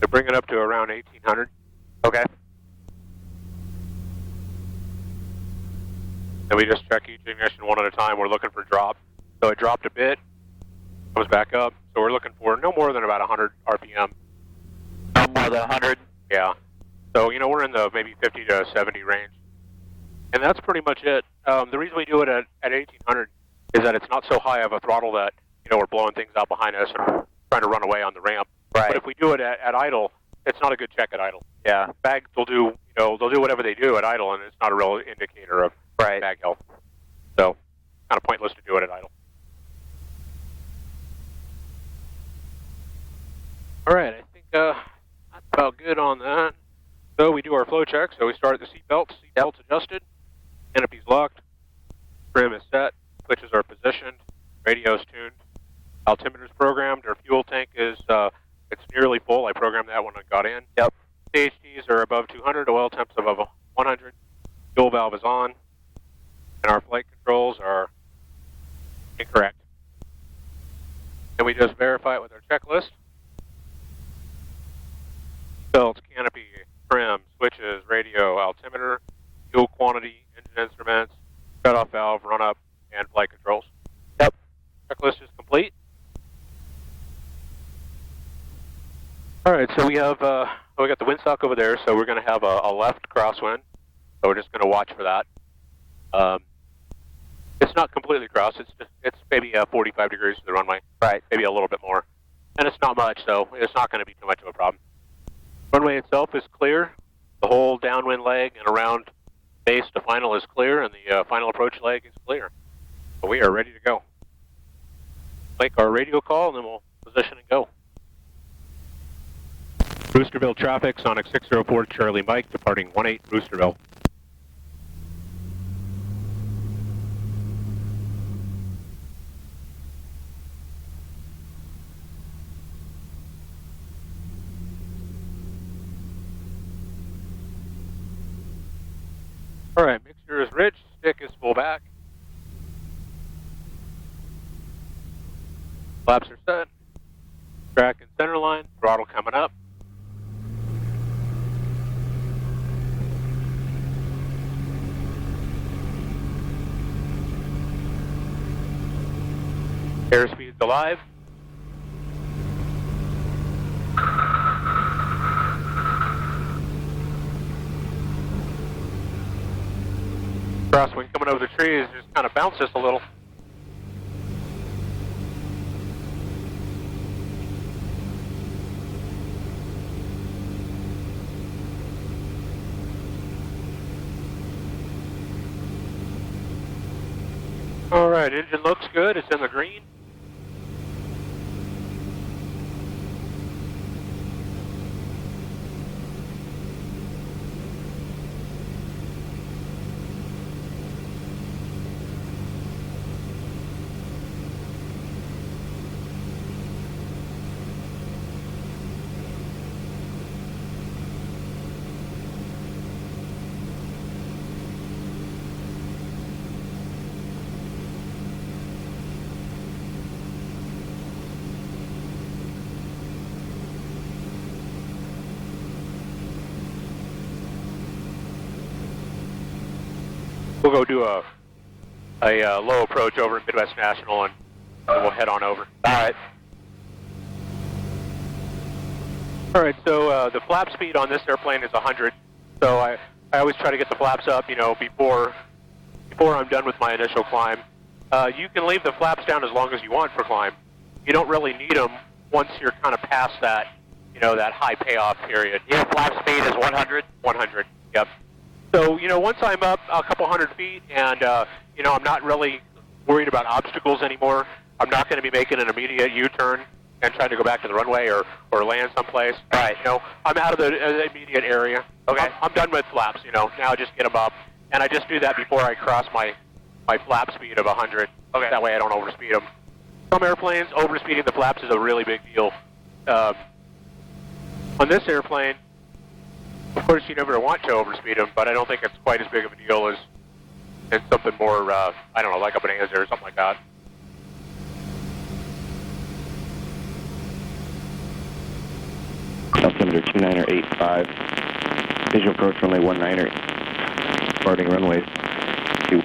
to bring it up to around 1800. Okay. And we just check each ignition one at a time. We're looking for drop. So it dropped a bit, comes back up. So we're looking for no more than about 100 RPM. No more than 100? Yeah. So, you know, we're in the maybe 50 to 70 range. And that's pretty much it. The reason we do it at 1800 is that it's not so high of a throttle that, you know, we're blowing things out behind us and trying to run away on the ramp. Right. But if we do it at idle, it's not a good check at idle. Yeah. Bags will do, you know, they'll do whatever they do at idle, and it's not a real indicator of Right. bag health. So, kind of pointless to do it at idle. All right, I think that's about good on that. So we do our flow check. So we start at the seatbelt's adjusted, canopy's locked, trim is set, switches are positioned, radio's tuned, altimeter's programmed, our fuel tank is it's nearly full. I programmed that when I got in. Yep. CHTs are above 200, oil temps above 100, fuel valve is on, and our flight controls are incorrect. And we just verify it with our checklist. Belts, canopy, trim, switches, radio, altimeter, fuel quantity, engine instruments, cutoff valve, run up, and flight controls. Yep. Checklist is complete. All right, so we have we got the windsock over there, so we're going to have a left crosswind. So we're just going to watch for that. It's not completely cross. It's maybe 45 degrees to the runway. Right. Maybe a little bit more, and it's not much, so it's not going to be too much of a problem. Runway itself is clear. The whole downwind leg and around base to final is clear, and the final approach leg is clear. So we are ready to go. Make our radio call, and then we'll position and go. Brewsterville traffic, Sonic 604 Charlie Mike, departing 18 Brewsterville. All right, mixture is rich, stick is full back. Flaps are set. Track and center line, throttle coming up. Airspeed's alive. Crosswind coming over the trees just kind of bounced us a little. All right, engine looks good. It's in the green. We'll go do a low approach over at Midwest National, and we'll head on over. All right. All right, so the flap speed on this airplane is 100. So I always try to get the flaps up, you know, before I'm done with my initial climb. You can leave the flaps down as long as you want for climb. You don't really need them once you're kind of past that, you know, that high payoff period. Your flap speed is 100? 100, yep. So, you know, once I'm up a couple hundred feet and, you know, I'm not really worried about obstacles anymore, I'm not going to be making an immediate U-turn and trying to go back to the runway or land someplace. Right. You know, I'm out of the immediate area. Okay. I'm done with flaps, you know. Now I just get them up. And I just do that before I cross my flap speed of 100. Okay. That way I don't overspeed them. Some airplanes, overspeeding the flaps is a really big deal. On this airplane, of course, you never want to overspeed them, but I don't think it's quite as big of a deal as something more, I don't know, like a Bonanza or something like that. Captain altimeter 2985. Visual approach runway 19er. Departing runway 2.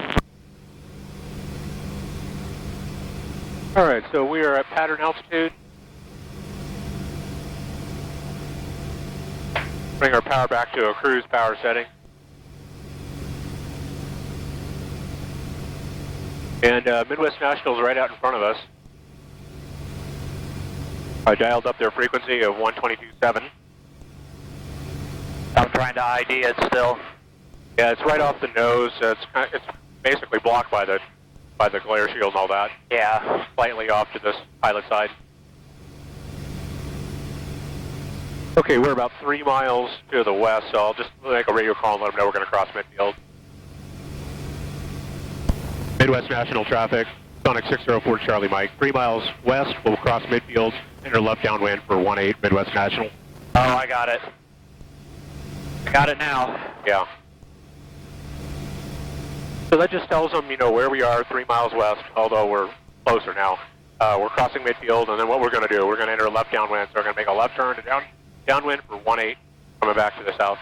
All right, so we are at pattern altitude. Bring our power back to a cruise power setting. And Midwest National's right out in front of us. I dialed up their frequency of 122.7. I'm trying to ID it still. Yeah, it's right off the nose. It's basically blocked by the glare shield and all that. Yeah. Slightly off to this pilot side. Okay, we're about 3 miles to the west, so I'll just make a radio call and let them know we're going to cross midfield. Midwest National traffic, Sonic 604 Charlie Mike. 3 miles west, we'll cross midfield, enter left downwind for 18 Midwest National. Oh, I got it. I got it now. Yeah. So that just tells them, you know, where we are, 3 miles west, although we're closer now. We're crossing midfield, and then what we're going to do, we're going to enter left downwind, so we're going to make a left turn to downwind for 18, coming back to the south.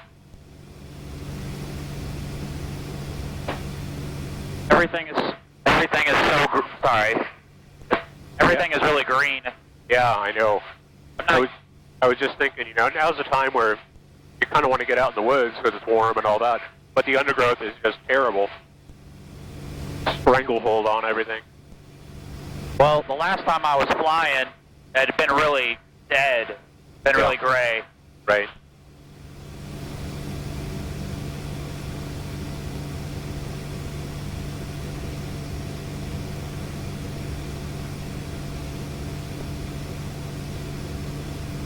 Everything is so sorry. Everything is really green. Yeah, I know. I was just thinking, you know, now's the time where you kind of want to get out in the woods because it's warm and all that, but the undergrowth is just terrible. Stranglehold on everything. Well, the last time I was flying, it had been really dead, really gray. Right.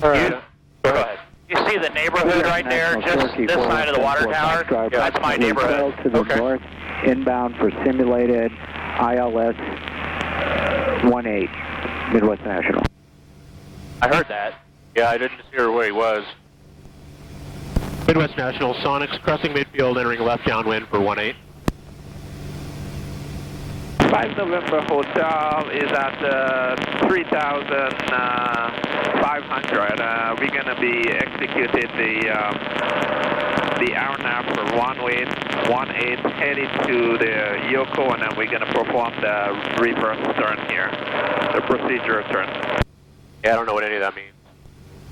All right. Go ahead. You see the neighborhood right there, just this side of the water tower? Yeah, that's my neighborhood. To the north, inbound for simulated ILS 18, Midwest National. I heard that. Yeah, I didn't hear where he was. Midwest National, Sonics crossing midfield, entering left downwind for 18. 5 November Hotel is at 3,500. We're going to be executed the RNAV for 18, headed to the Yoko, and then we're going to perform the reverse turn here, the procedure turn. Yeah, I don't know what any of that means.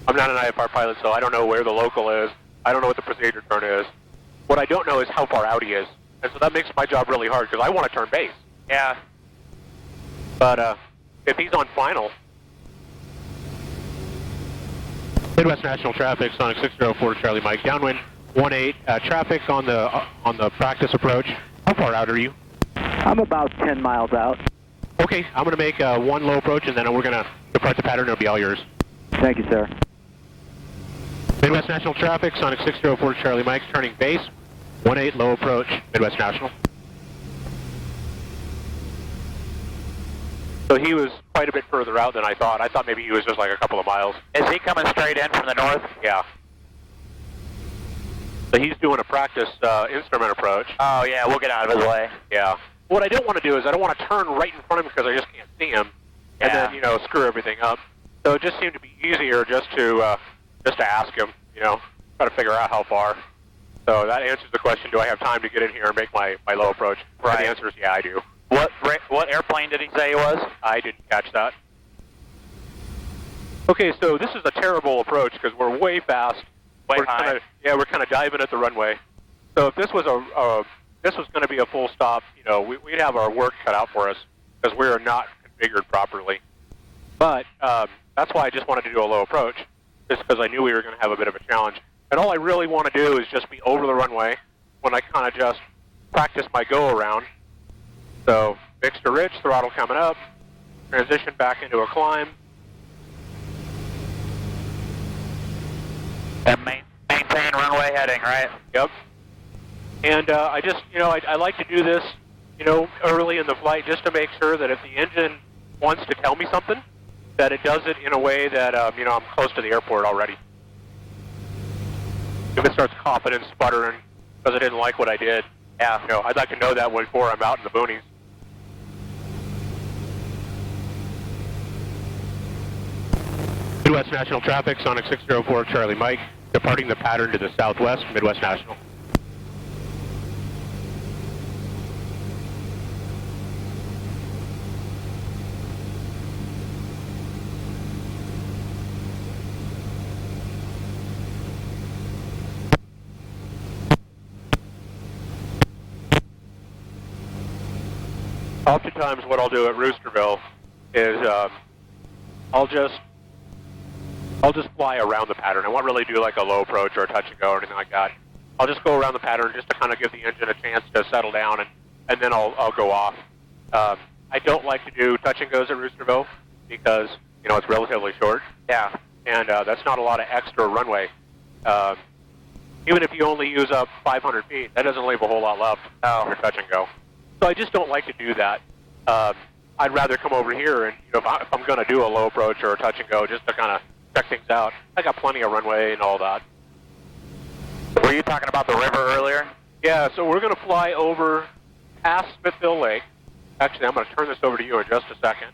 I'm not an IFR pilot, so I don't know where the local is. I don't know what the procedure turn is. What I don't know is how far out he is. And so that makes my job really hard, because I want to turn base. Yeah. But if he's on final... Midwest National traffic, Sonic 604 Charlie Mike, downwind 18. Traffic on the practice approach. How far out are you? I'm about 10 miles out. Okay, I'm going to make one low approach, and then we're going to depart the pattern. It'll be all yours. Thank you, sir. Midwest National traffic, Sonic 604 Charlie Mike, turning base, 18 low approach, Midwest National. So he was quite a bit further out than I thought. I thought maybe he was just like a couple of miles. Is he coming straight in from the north? Yeah. So he's doing a practice instrument approach. Oh, yeah, we'll get out of his way. Yeah. What I don't want to do is I don't want to turn right in front of him because I just can't see him, and Yeah. then, you know, screw everything up. So it just seemed to be easier just to ask him, you know, try to figure out how far. So that answers the question, do I have time to get in here and make my low approach? Right. And the answer is, yeah, I do. What airplane did he say it was? I didn't catch that. Okay, so this is a terrible approach because we're way fast. Way we're high. We're kind of diving at the runway. So if this was this was going to be a full stop, you know, we'd have our work cut out for us because we are not configured properly. But that's why I just wanted to do a low approach, just because I knew we were going to have a bit of a challenge. And all I really want to do is just be over the runway when I kind of just practice my go-around. So fixed to rich, throttle coming up, transition back into a climb. And maintain runway heading, right? Yep. And I just, you know, I like to do this, you know, early in the flight just to make sure that if the engine wants to tell me something, that it does it in a way that, you know, I'm close to the airport already. If it starts coughing and sputtering because it didn't like what I did, yeah, you know, I'd like to know that before I'm out in the boonies. Midwest National traffic, Sonic 604 Charlie Mike, departing the pattern to the southwest, Midwest National. Oftentimes what I'll do at Roosterville is I'll just fly around the pattern. I won't really do like a low approach or a touch and go or anything like that. I'll just go around the pattern just to kind of give the engine a chance to settle down, and then I'll go off. I don't like to do touch and goes at Roosterville because, you know, it's relatively short. Yeah. And that's not a lot of extra runway. Even if you only use up 500 feet, that doesn't leave a whole lot left for touch and go. So I just don't like to do that. I'd rather come over here and, you know, if I'm going to do a low approach or a touch and go, just to kind of check things out. I got plenty of runway and all that. Were you talking about the river earlier? Yeah, so we're going to fly over past Smithville Lake. Actually, I'm going to turn this over to you in just a second.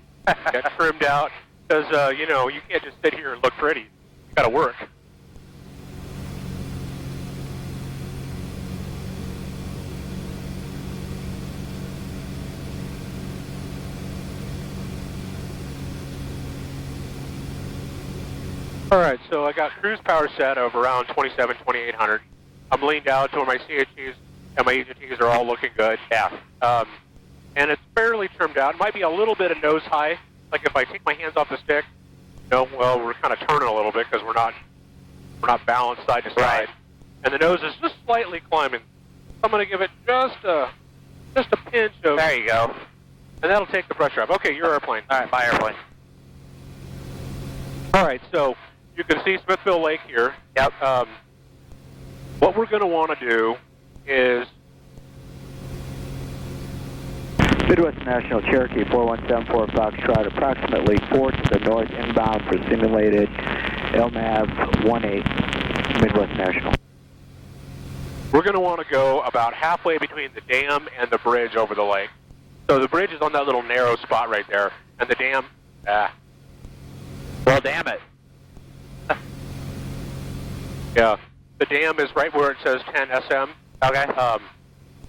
Get trimmed out because, you know, you can't just sit here and look pretty. You got to work. All right, so I got cruise power set of around 2800. I'm leaned out to where my CHEs and my EGTs are all looking good. Yeah. And it's fairly trimmed out. It might be a little bit of nose high. Like if I take my hands off the stick, you know, well, we're kind of turning a little bit because we're not balanced side to side. Right. And the nose is just slightly climbing. I'm going to give it just a pinch of. There you go. And that'll take the pressure up. Okay, your airplane. All right, my airplane. All right, so you can see Smithville Lake here. Yep. What we're going to want to do is Midwest National Cherokee 4174 Foxtrot, approximately 4 to the north inbound for simulated LNAV 18, Midwest National. we're going to want to go about halfway between the dam and the bridge over the lake. So the bridge is on that little narrow spot right there, and the dam, Well, damn it. yeah, the dam is right where it says 10 SM. Okay.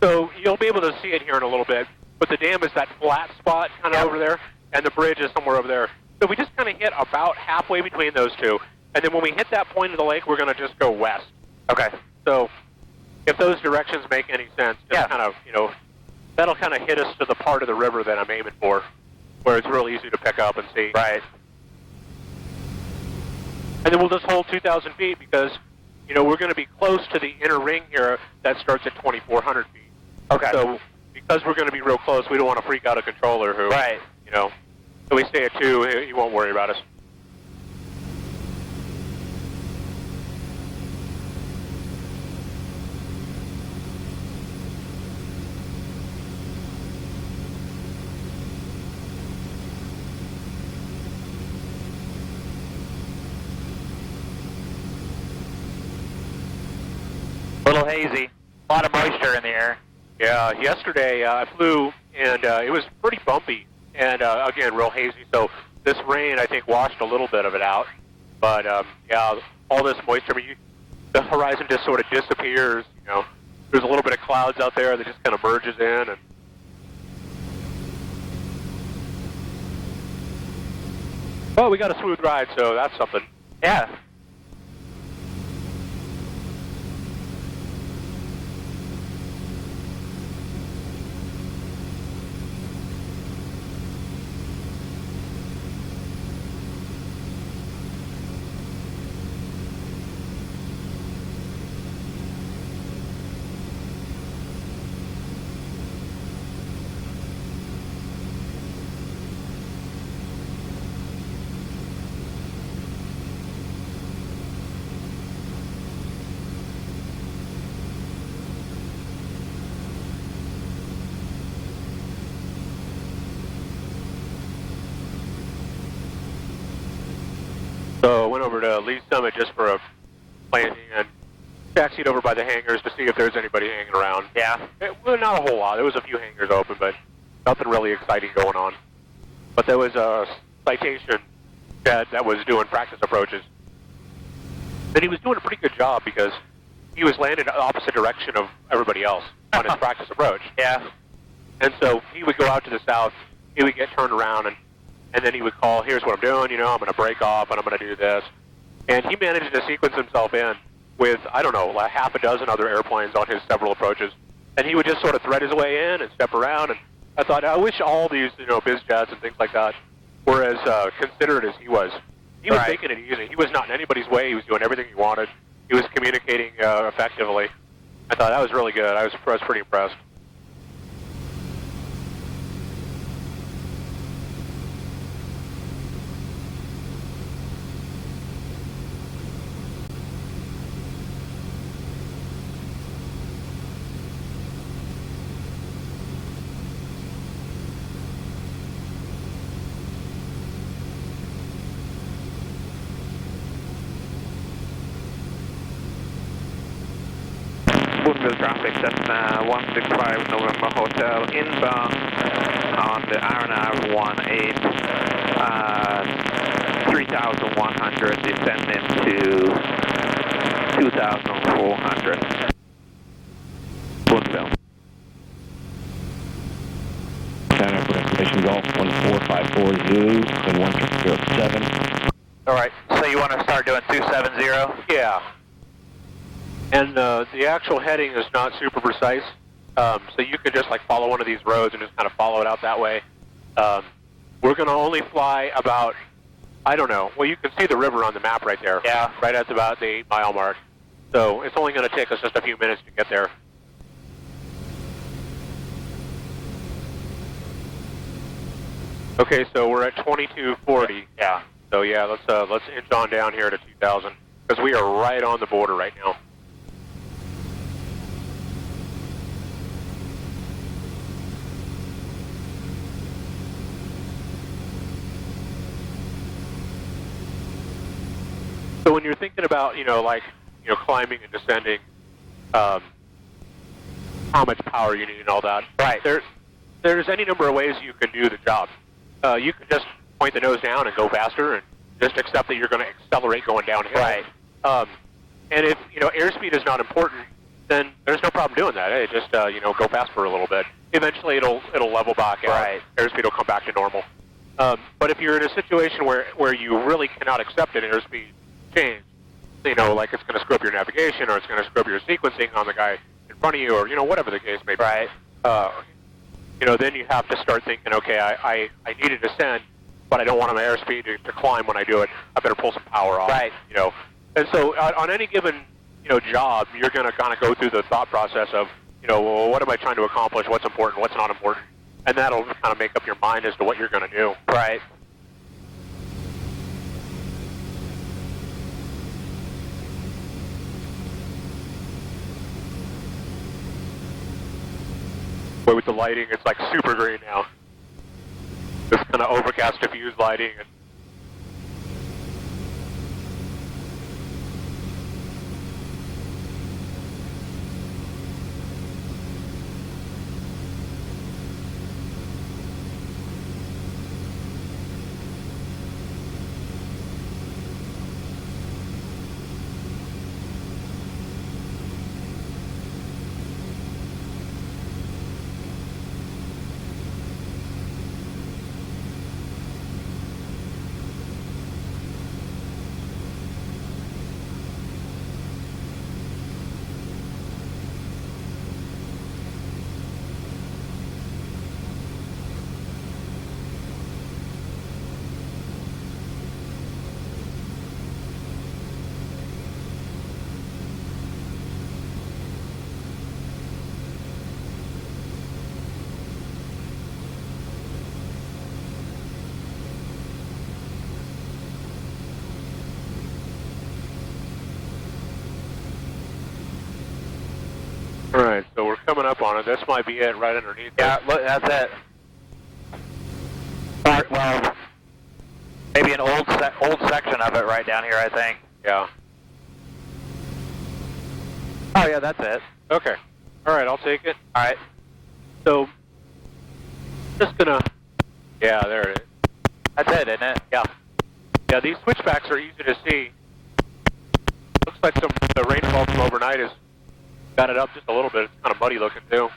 So you'll be able to see it here in a little bit, but the dam is that flat spot kind of over there, and the bridge is somewhere over there. So we just kind of hit about halfway between those two, and then when we hit that point of the lake, we're going to just go west. Okay. So if those directions make any sense, just kind of, you know, that'll kind of hit us to the part of the river that I'm aiming for, where it's real easy to pick up and see. Right. And then we'll just hold 2,000 feet because, you know, we're going to be close to the inner ring here that starts at 2,400 feet. Okay. So because we're going to be real close, we don't want to freak out a controller who, Right. you know, so we stay at 2, he won't worry about us. A little hazy. A lot of moisture in the air. Yeah, yesterday I flew, and it was pretty bumpy, and again, real hazy, so this rain, I think, washed a little bit of it out. But, yeah, all this moisture, I mean, the horizon just sort of disappears, you know. There's a little bit of clouds out there that just kind of merges in, and well, we got a smooth ride, so that's something. Yeah. So I went over to Lee Summit just for a landing and taxied over by the hangars to see if there's anybody hanging around. Yeah. Well, not a whole lot. There was a few hangars open, but nothing really exciting going on. But there was a Citation that was doing practice approaches. And he was doing a pretty good job because he was landing the opposite direction of everybody else on his practice approach. Yeah. And so he would go out to the south, he would get turned around, and then he would call, here's what I'm doing, I'm going to break off and I'm going to do this. And he managed to sequence himself in with, I don't know, like half a dozen other airplanes on his several approaches. And he would just sort of thread his way in and step around. And I thought, I wish all these, biz jets and things like that were as considerate as he was. He was taking it easy. He was not in anybody's way. He was doing everything he wanted. He was communicating effectively. I thought that was really good. I was pretty impressed. Boonville traffic, that's 165 November Hotel, inbound on the RNR 18, 3,100, descending to 2,400. Boonville. Center for information, Golf 1454 Zulu, and 1307. All right. So you want to start doing 270? Yeah. And the actual heading is not super precise, so you could just like follow one of these roads and just kind of follow it out that way. We're going to only fly about, I don't know, well, you can see the river on the map right there. Yeah. Right at about the 8-mile mark. So it's only going to take us just a few minutes to get there. Okay, so we're at 2240. Yeah. So yeah, let's inch on down here to 2000 because we are right on the border right now. So when you're thinking about, climbing and descending, how much power you need and all that, Right. There's any number of ways you can do the job. You can just point the nose down and go faster and just accept that you're going to accelerate going downhill. Right. And if, airspeed is not important, then there's no problem doing that. Hey, just, go fast for a little bit. Eventually it'll level back out. Right. Airspeed will come back to normal. But if you're in a situation where you really cannot accept an airspeed change, like it's going to screw up your navigation or it's going to screw up your sequencing on the guy in front of you or, whatever the case may be. Right. Then you have to start thinking, okay, I need to descend, but I don't want my airspeed to climb when I do it. I better pull some power off. Right. And so on any given, job, you're going to kind of go through the thought process of, well, what am I trying to accomplish? What's important? What's not important? And that'll kind of make up your mind as to what you're going to do. Right. But with the lighting, it's like super green now. This kind of overcast, diffused lighting. And all right, so we're coming up on it. This might be it right underneath. Yeah, look, that's it. Well, maybe an old section of it right down here, I think. Yeah. Oh, yeah, that's it. Okay. All right, I'll take it. All right. So, just gonna. Yeah, there it is. That's it, isn't it? Yeah. Yeah, these switchbacks are easy to see. Looks like the rainfall from overnight has got it up just a little bit. It's kind of muddy looking too.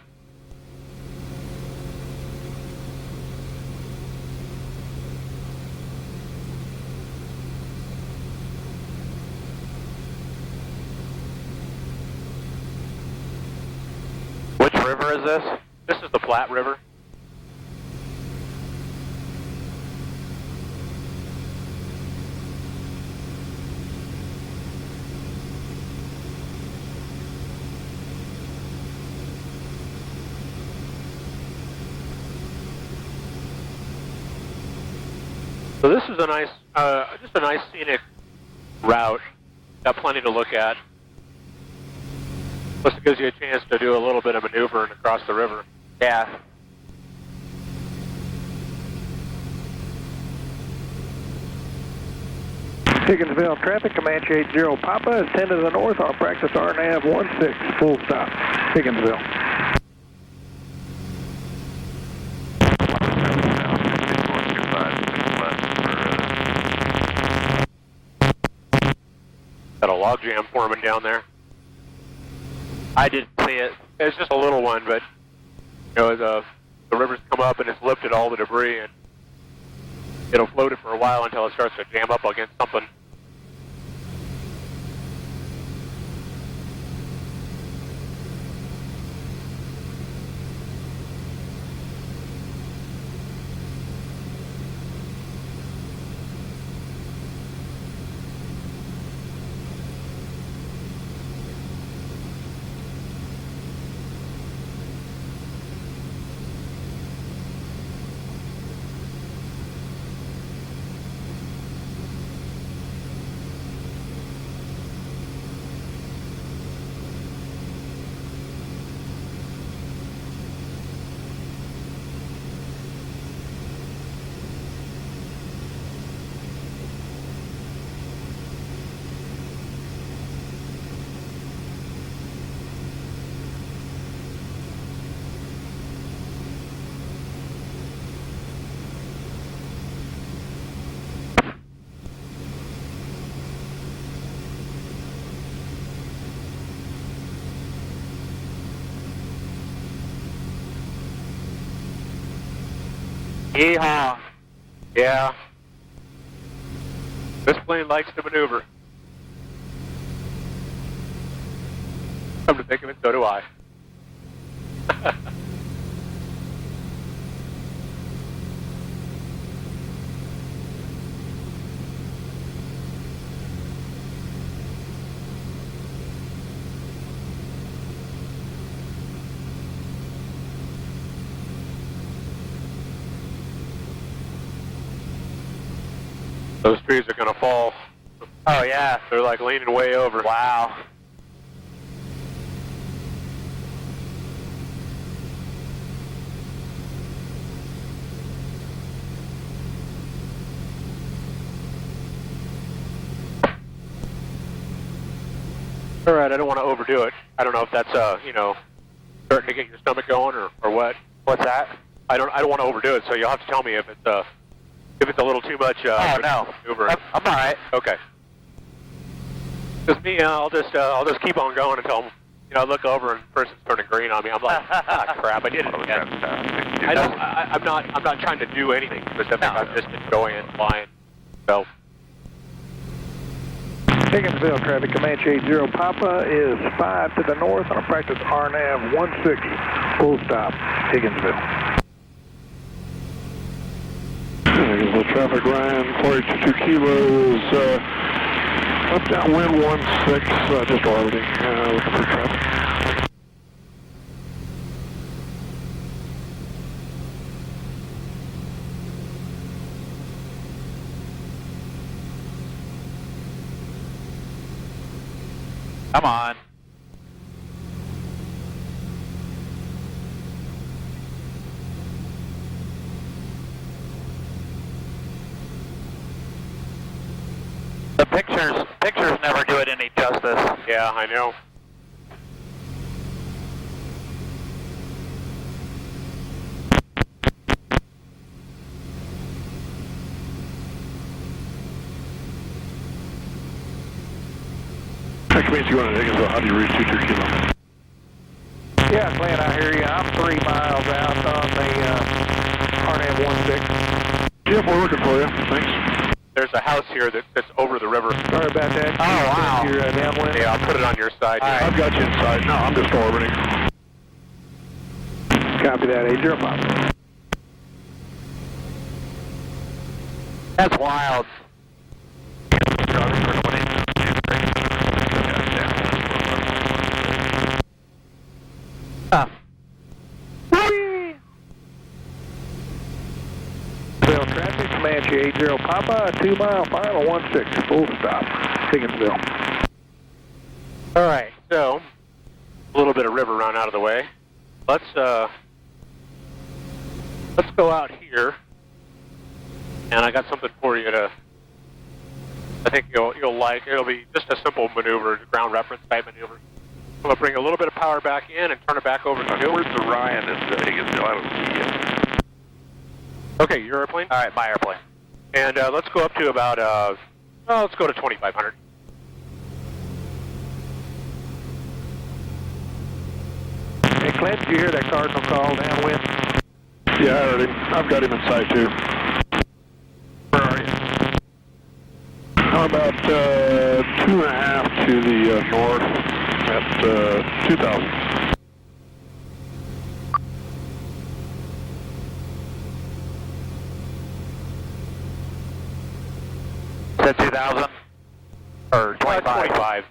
Which river is this? This is the Platte River. So this is a nice, just a nice scenic route. Got plenty to look at. Plus it gives you a chance to do a little bit of maneuvering across the river. Yeah. Higginsville traffic, Comanche 80 Papa is 10 to the north on practice RNAV 16, full stop, Higginsville. Got a log jam forming down there. I didn't see it. It's just a little one, but you know, the river's come up and it's lifted all the debris, and it'll float it for a while until it starts to jam up against something. Yeehaw. Yeah. This plane likes to maneuver. Come to think of it, so do I. Those trees are going to fall. Oh, yeah. They're like leaning way over. Wow. All right, I don't want to overdo it. I don't know if that's, you know, starting to get your stomach going or what. What's that? I don't want to overdo it, so you'll have to tell me if it's a little too much. Oh, no. Maneuvering. I'm all right. Okay. Because me, I'll just keep on going until, you know, I look over and the person's turning green on me. I'm like, ah, crap, I did it again. I'm not trying to do anything specific. No. I'm just enjoying flying. So. Higginsville traffic, Comanche 80 Papa is 5 to the north on practice RNAV 16, full stop, Higginsville. Higginsville traffic, Ryan 482 kilos, up downwind 16, just orbiting, looking for traffic. Come on. The pictures never do it any justice. Yeah, I know. Comanche 1 in Higginsville, how do you reach 22 Kilo? Yeah, Glenn, I hear you. I'm 3 miles out on the RNAV 16. Jeff, we're looking for you. Thanks. There's a house here that's over the river. Sorry about that. Oh, wow. You're downwind. Yeah, I'll put it on your side. All right. I've got you inside. No, I'm just orbiting. Copy that, 80 That's wild. Huh. Bell traffic, Comanche 80 Papa, 2 mile final 16, full stop, Higginsville. All right, so a little bit of river run out of the way. Let's go out here, and I got something for you to. I think you'll like. It'll be just a simple maneuver, ground reference type maneuver. I'm gonna bring a little bit of power back in and turn it back over to you. Where's the Ryan in Higginsville? I don't see it. Okay, your airplane. All right, my airplane. And let's go up to about. Let's go to 2,500. Hey, Clint, did you hear that Cardinal call downwind? Yeah, I heard him. I've got him in sight, too. Where are you? How about 2.5 to the north at 2,000? Is that 2,000? Or 25? 25.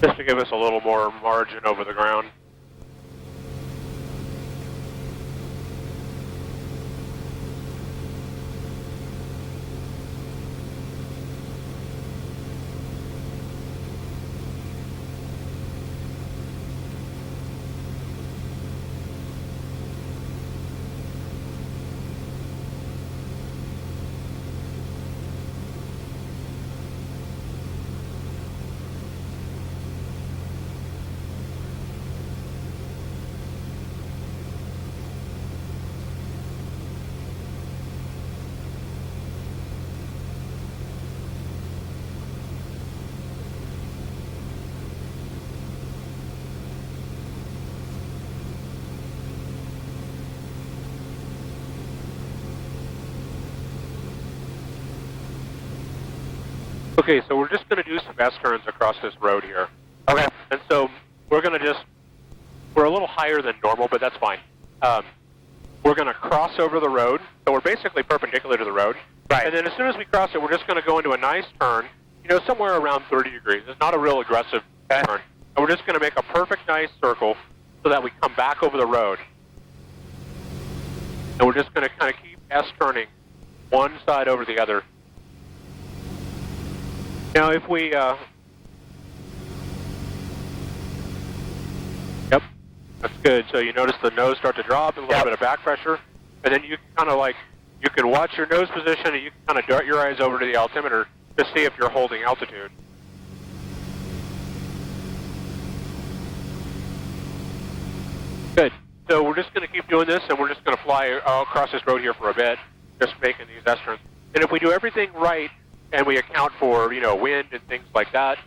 Just to give us a little more margin over the ground. Okay, so we're just going to do some S-turns across this road here. Okay. And so we're going to we're a little higher than normal, but that's fine. We're going to cross over the road, so we're basically perpendicular to the road. Right. And then as soon as we cross it, we're just going to go into a nice turn, somewhere around 30 degrees. It's not a real aggressive turn. And we're just going to make a perfect nice circle so that we come back over the road. And we're just going to kind of keep S-turning one side over the other. Now, if we, yep, that's good. So you notice the nose start to drop, a little bit of back pressure, and then you kind of you can watch your nose position, and you can kind of dart your eyes over to the altimeter to see if you're holding altitude. Good. So we're just going to keep doing this, and we're just going to fly across this road here for a bit, just making these S-turns. And if we do everything right, and we account for, wind and things like that,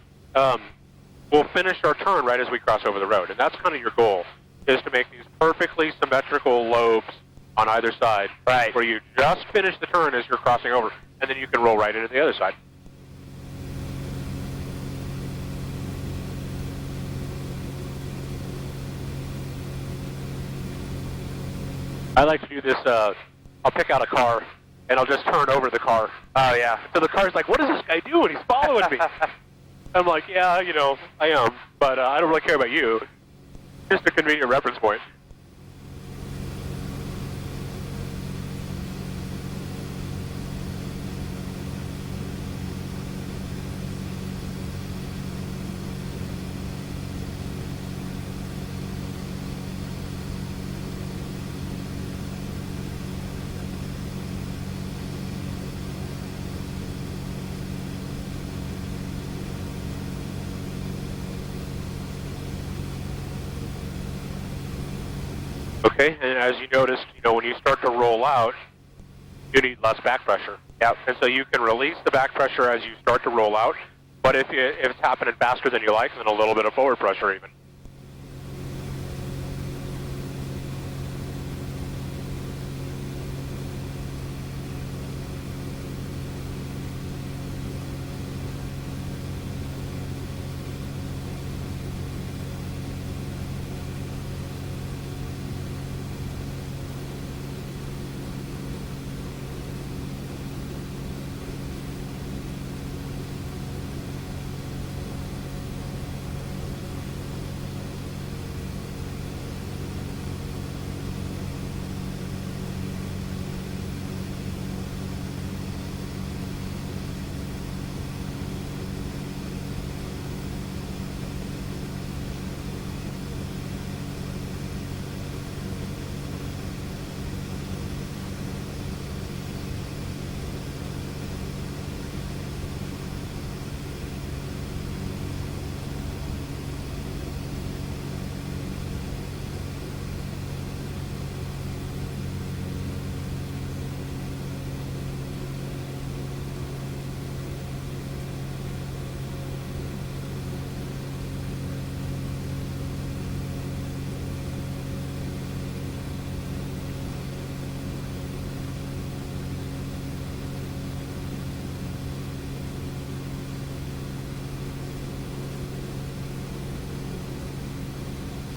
we'll finish our turn right as we cross over the road. And that's kind of your goal, is to make these perfectly symmetrical lobes on either side, right, where you just finish the turn as you're crossing over, and then you can roll right into the other side. I like to do this, I'll pick out a car, and I'll just turn over the car. Oh, yeah. So the car's like, what is this guy doing? He's following me. I'm like, yeah, I am, but I don't really care about you. Just a convenient reference point. Okay, and as you noticed, when you start to roll out, you need less back pressure. Yep. And so you can release the back pressure as you start to roll out, But if it's happening faster than you like, then a little bit of forward pressure even.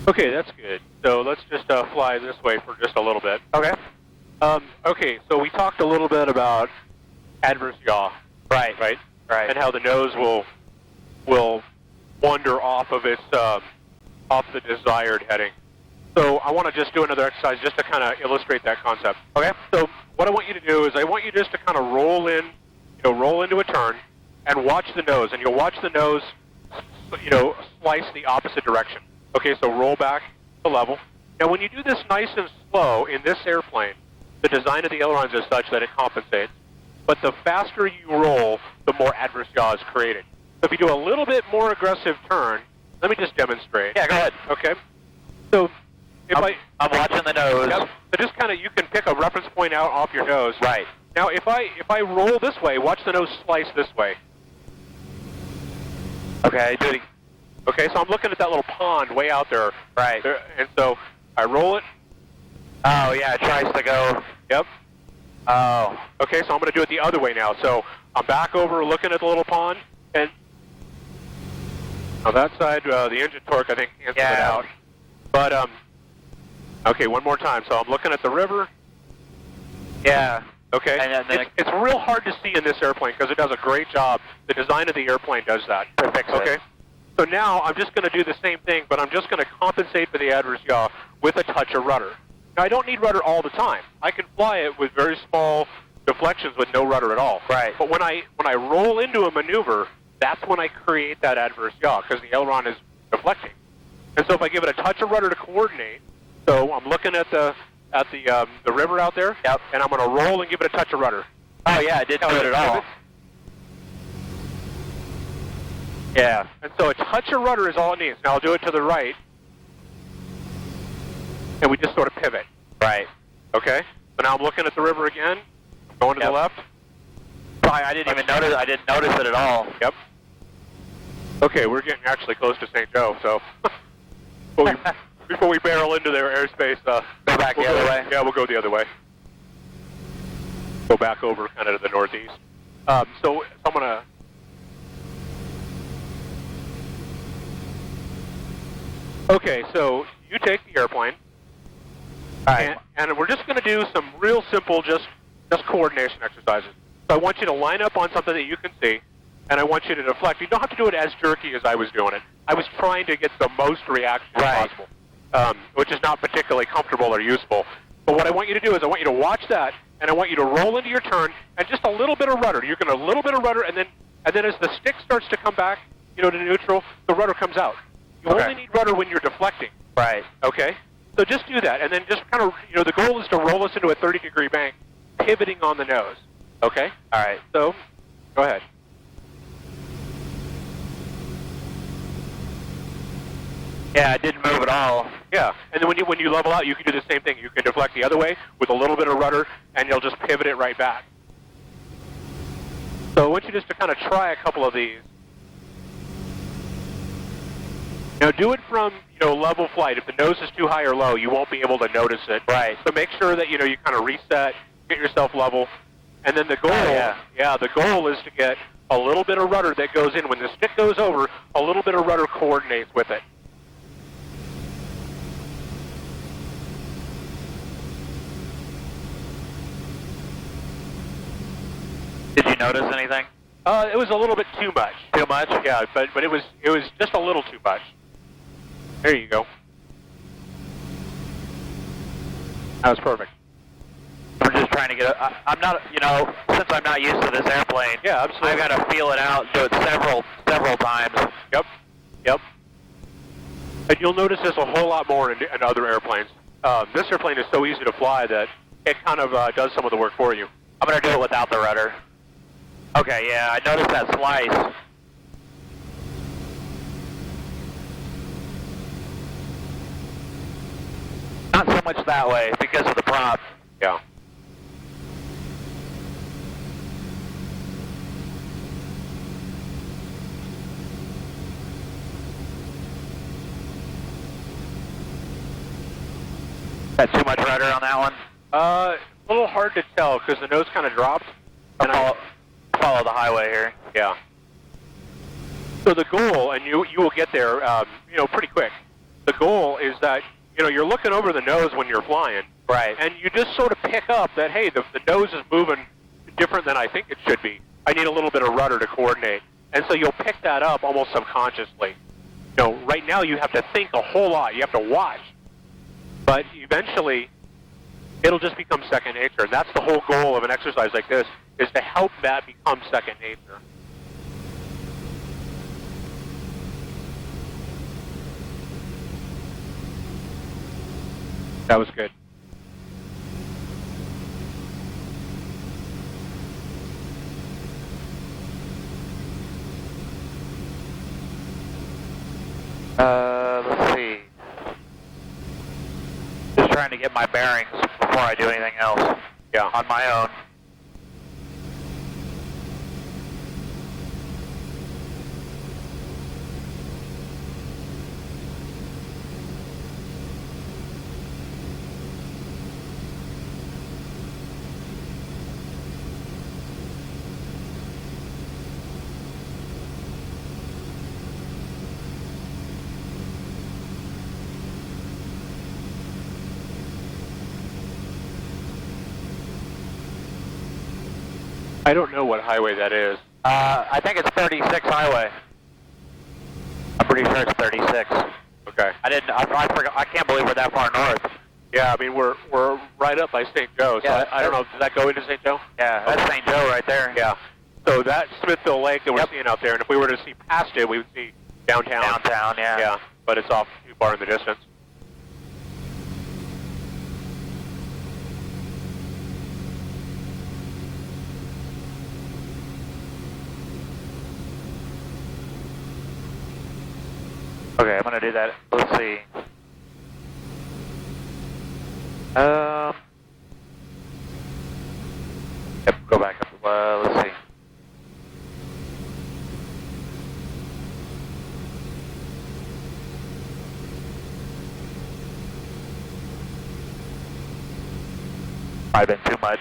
Okay, that's good. So let's just fly this way for just a little bit. Okay. Okay, so we talked a little bit about adverse yaw. Right. Right? Right. And how the nose will wander off of its off the desired heading. So I want to just do another exercise just to kind of illustrate that concept. Okay. So what I want you to do is I want you just to kind of roll into a turn and watch the nose, and you'll watch the nose, slice the opposite direction. Okay, so roll back to level. Now, when you do this nice and slow in this airplane, the design of the ailerons is such that it compensates. But the faster you roll, the more adverse yaw is created. So if you do a little bit more aggressive turn, let me just demonstrate. Yeah, go ahead. Okay. So if I'm watching the nose. Yep. So just kind of, you can pick a reference point out off your nose. Right. Now, if I roll this way, watch the nose slice this way. Okay, do it. Okay, so I'm looking at that little pond way out there. Right. And so I roll it. Oh, yeah, it tries to go. Yep. Oh. Okay, so I'm going to do it the other way now. So I'm back over looking at the little pond, and on that side, the engine torque, I think, cancels it out. But, okay, one more time. So I'm looking at the river. Yeah. Okay. And then it's real hard to see in this airplane because it does a great job. The design of the airplane does that. Perfect. Okay. So now I'm just going to do the same thing, but I'm just going to compensate for the adverse yaw with a touch of rudder. Now, I don't need rudder all the time. I can fly it with very small deflections with no rudder at all. Right. But when I roll into a maneuver, that's when I create that adverse yaw because the aileron is deflecting. And so if I give it a touch of rudder to coordinate, so I'm looking at the river out there, yep, and I'm going to roll and give it a touch of rudder. Oh yeah, I didn't do it at all. Yeah, and so a touch of rudder is all it needs. Now I'll do it to the right, and we just sort of pivot. Right. Okay. So now I'm looking at the river again. I'm going to the left. I didn't even notice. I didn't notice it at all. Yep. Okay, we're getting actually close to St. Joe, so before we barrel into their airspace, go back the other way. Yeah, we'll go the other way. Go back over kind of to the northeast. So I'm gonna. Okay, so you take the airplane, and we're just going to do some real simple, just coordination exercises. So I want you to line up on something that you can see, and I want you to deflect. You don't have to do it as jerky as I was doing it. I was trying to get the most reaction possible, which is not particularly comfortable or useful. But what I want you to do is I want you to watch that, and I want you to roll into your turn, and just a little bit of rudder. You're going to a little bit of rudder, and then as the stick starts to come back, to neutral, the rudder comes out. You only need rudder when you're deflecting. Right. Okay? So just do that, and then just kind of, the goal is to roll us into a 30-degree bank, pivoting on the nose. Okay? All right. So, go ahead. Yeah, it didn't move at all. Yeah, and then when you level out, you can do the same thing. You can deflect the other way with a little bit of rudder, and you'll just pivot it right back. So I want you just to kind of try a couple of these. Now do it from, level flight. If the nose is too high or low, you won't be able to notice it. Right. So make sure that, you kind of reset, get yourself level. And then the goal, the goal is to get a little bit of rudder that goes in. When the stick goes over, a little bit of rudder coordinates with it. Did you notice anything? It was a little bit too much. Too much? Yeah, but it was just a little too much. There you go. That was perfect. I'm just trying to get. I'm not. Since I'm not used to this airplane. Yeah, absolutely. I've got to feel it out, do it several times. Yep. And you'll notice this a whole lot more in other airplanes. This airplane is so easy to fly that it kind of does some of the work for you. I'm going to do it without the rudder. Okay, yeah, I noticed that slice. Not so much that way because of the prop. Yeah. Got too much rudder on that one? A little hard to tell because the nose kind of dropped. And Follow the highway here. Yeah. So the goal, and you will get there, pretty quick. The goal is that, you're looking over the nose when you're flying. Right. And you just sort of pick up that, hey, the nose is moving different than I think it should be. I need a little bit of rudder to coordinate. And so you'll pick that up almost subconsciously. Right now you have to think a whole lot. You have to watch. But eventually, it'll just become second nature. And that's the whole goal of an exercise like this, is to help that become second nature. That was good. Let's see. Just trying to get my bearings before I do anything else. Yeah. On my own. I don't know what highway that is. I think it's 36 highway. I'm pretty sure it's 36. Okay. I forgot. I can't believe we're that far north. Yeah, I mean, we're right up by St. Joe, so Yeah, I don't know, does that go into St. Joe? Yeah, that's St. Joe right there. Yeah. So that's Smithville Lake that we're seeing out there, and if we were to see past it, we would see downtown. Downtown, yeah. Yeah, but it's off too far in the distance. Okay, I'm gonna do that. Let's see. Yep, go back up. Let's see. Might have been too much.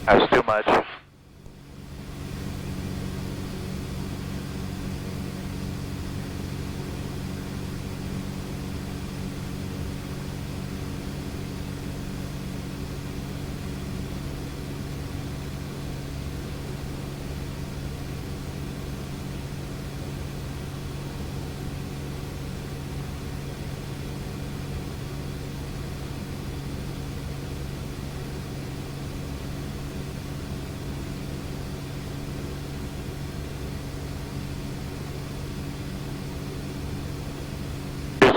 That's too much.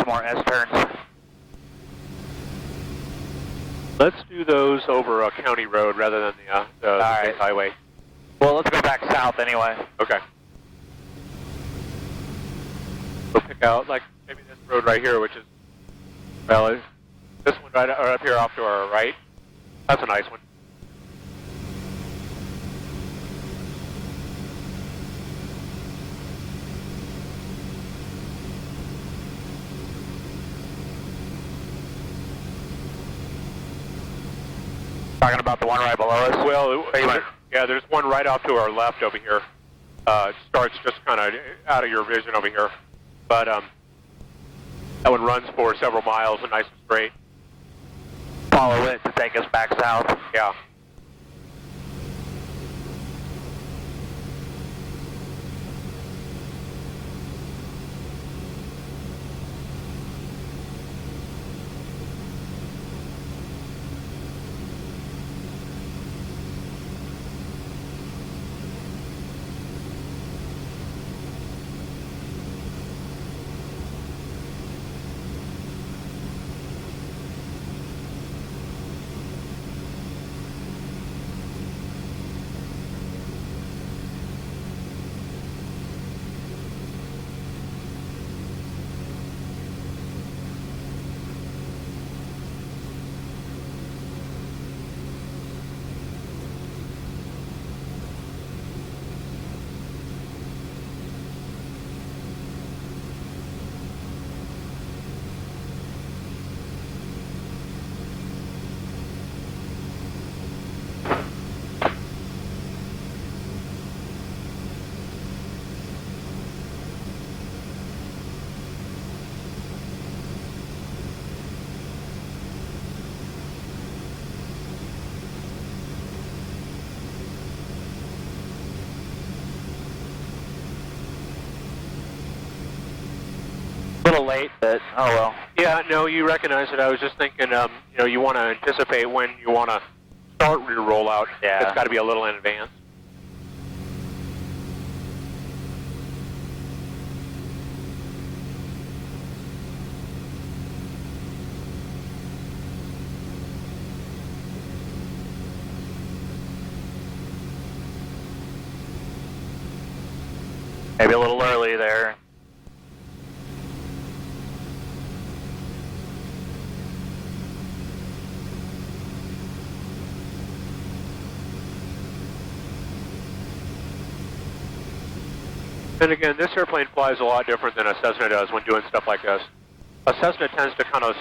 more S-turns. Let's do those over a county road rather than the right. state highway. Well, let's go back south anyway. Okay. We'll pick out, like, maybe this road right here, which is, well, this one right up here off to our right. That's a nice one. Talking about the one right below us? Well, yeah, there's one right off to our left over here. It starts just kind of out of your vision over here. But that one runs for several miles and nice and straight. Follow it to take us back south. Yeah. A little late, but oh well. Yeah, no, you recognize it. I was just thinking, you know, you want to anticipate when you want to start your rollout. Yeah. It's got to be a little in advance. Maybe a little early there. And again, this airplane flies a lot different than a Cessna does when doing stuff like this. A Cessna tends to kind of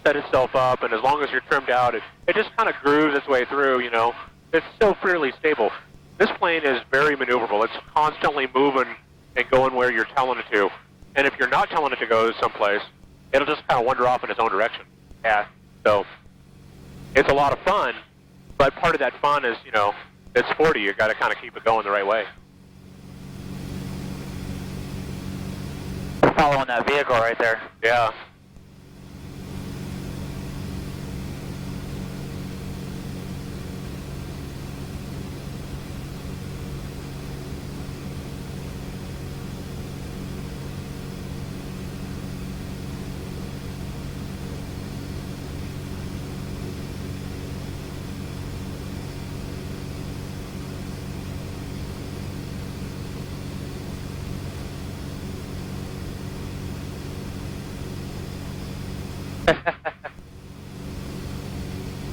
set itself up, and as long as you're trimmed out, it just kind of grooves its way through, you know. It's still fairly stable. This plane is very maneuverable. It's constantly moving and going where you're telling it to. And if you're not telling it to go someplace, it'll just kind of wander off in its own direction. Yeah. So it's a lot of fun, but part of that fun is, you know, it's sporty. You got to kind of keep it going the right way. Following that vehicle right there. Yeah.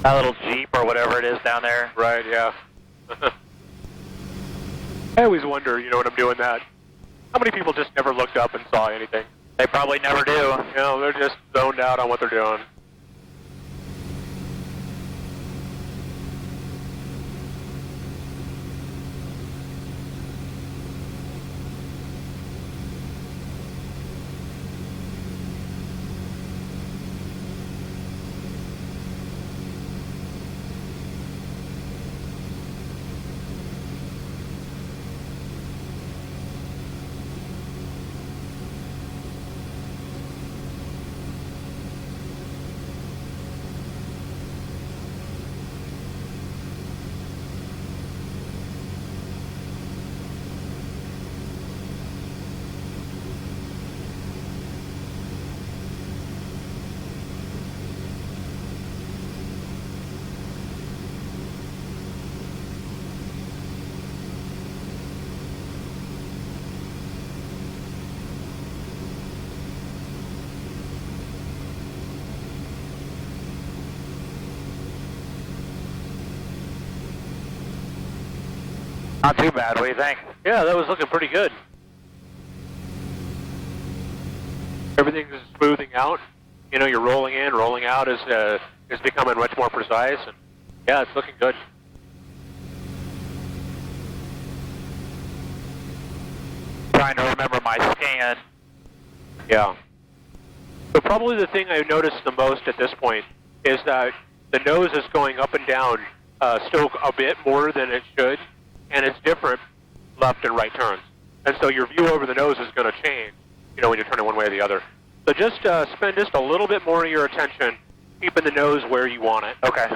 That little Jeep or whatever it is down there. Right, yeah. I always wonder, you know, when I'm doing that, how many people just never looked up and saw anything? They probably never do. You know, they're just zoned out on what they're doing. Not too bad, what do you think? Yeah, that was looking pretty good. Everything is smoothing out. You know, you're rolling in, rolling out is becoming much more precise, and yeah, it's looking good. Trying to remember my scan. Yeah. So probably the thing I've noticed the most at this point is that the nose is going up and down still a bit more than it should, and it's different left and right turns. And so your view over the nose is going to change, you know, when you're turning one way or the other. So just spend just a little bit more of your attention keeping the nose where you want it. Okay.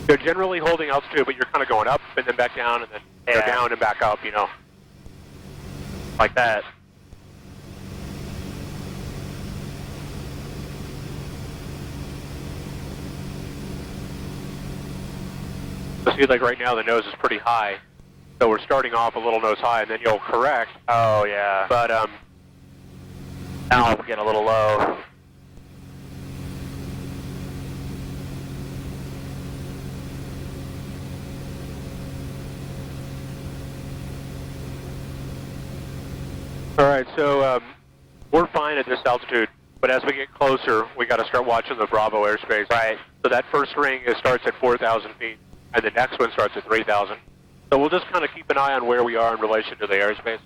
You're generally holding altitude, but you're kind of going up and then back down and then Yeah. down and back up, you know. Like that. So see, like right now, the nose is pretty high. So we're starting off a little nose high, and then you'll correct. Oh, yeah. But Now I'm getting a little low. all right, so we're fine at this altitude. But as we get closer, we got to start watching the Bravo airspace. Right. So that first ring starts at 4,000 feet, and the next one starts at 3,000. So we'll just kind of keep an eye on where we are in relation to the airspace.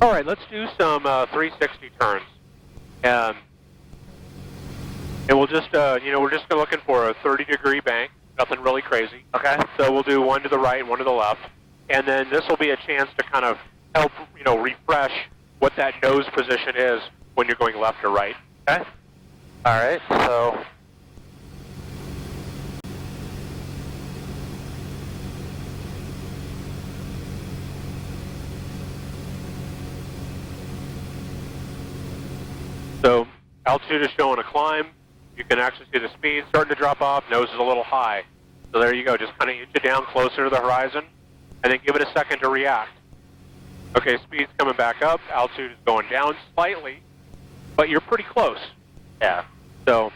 All right, let's do some 360 turns. And we'll just, we're just looking for a 30-degree bank, nothing really crazy. Okay. So we'll do one to the right, one to the left. And then this will be a chance to kind of help, refresh what that nose position is when you're going left or right. Okay. All right, so... So altitude is showing a climb. You can actually see the speed starting to drop off. Nose is a little high. So there you go. Just kind of inch it down closer to the horizon, and then give it a second to react. Okay, speed's coming back up. Altitude is going down slightly, but you're pretty close. Yeah. So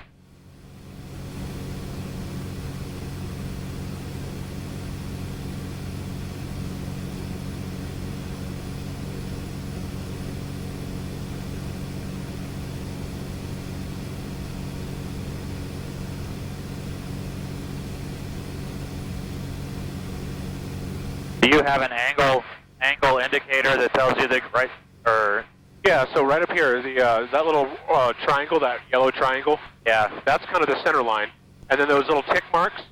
Do you have an angle indicator that tells you the right, or... yeah, so right up here, that little triangle, that yellow triangle, Yeah. that's kind of the center line. And then those little tick marks,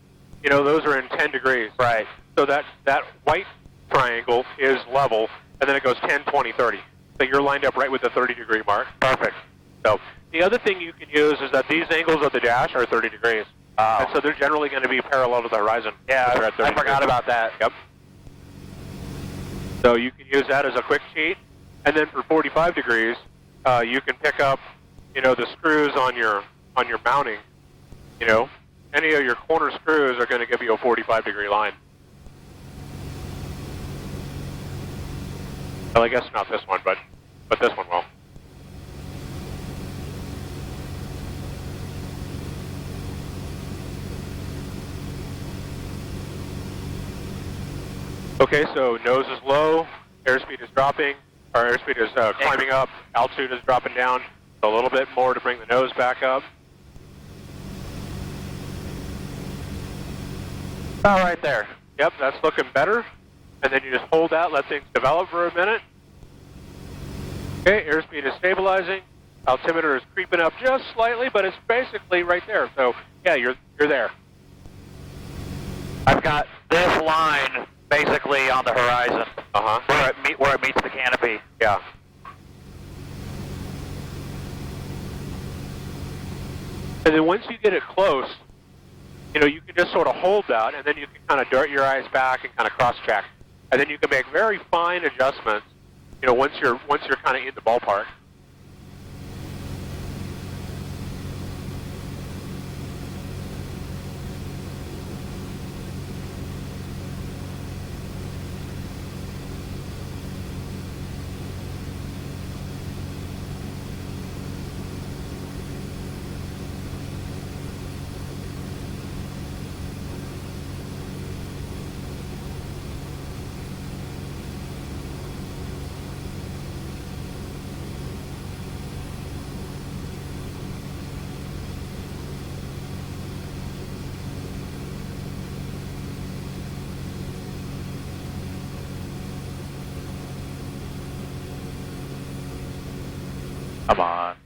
those are in 10 degrees. Right. So that white triangle is level, and then it goes 10, 20, 30. So you're lined up right with the 30-degree mark. Perfect. So the other thing you can use is that these angles of the dash are 30 degrees. Oh. And so they're generally going to be parallel to the horizon. Yeah, if they're at 30 I forgot degrees. about that. Yep. So you can use that as a quick cheat. And then for 45 degrees, you can pick up, the screws on your mounting. Any of your corner screws are going to give you a 45-degree line. Well, I guess not this one, but this one will. Okay, so nose is low, airspeed is dropping, or airspeed is climbing up, altitude is dropping down, so a little bit more to bring the nose back up. Oh, right there. Yep, that's looking better. And then you just hold that, let things develop for a minute. Okay, airspeed is stabilizing. Altimeter is creeping up just slightly, but it's basically right there. So, yeah, you're there. I've got this line basically on the horizon. Uh-huh. Where it meets the canopy. Yeah. And then once you get it close, you can just sort of hold that, and then you can kind of dart your eyes back and kind of cross-check. And then you can make very fine adjustments, once you're kind of in the ballpark. Come on.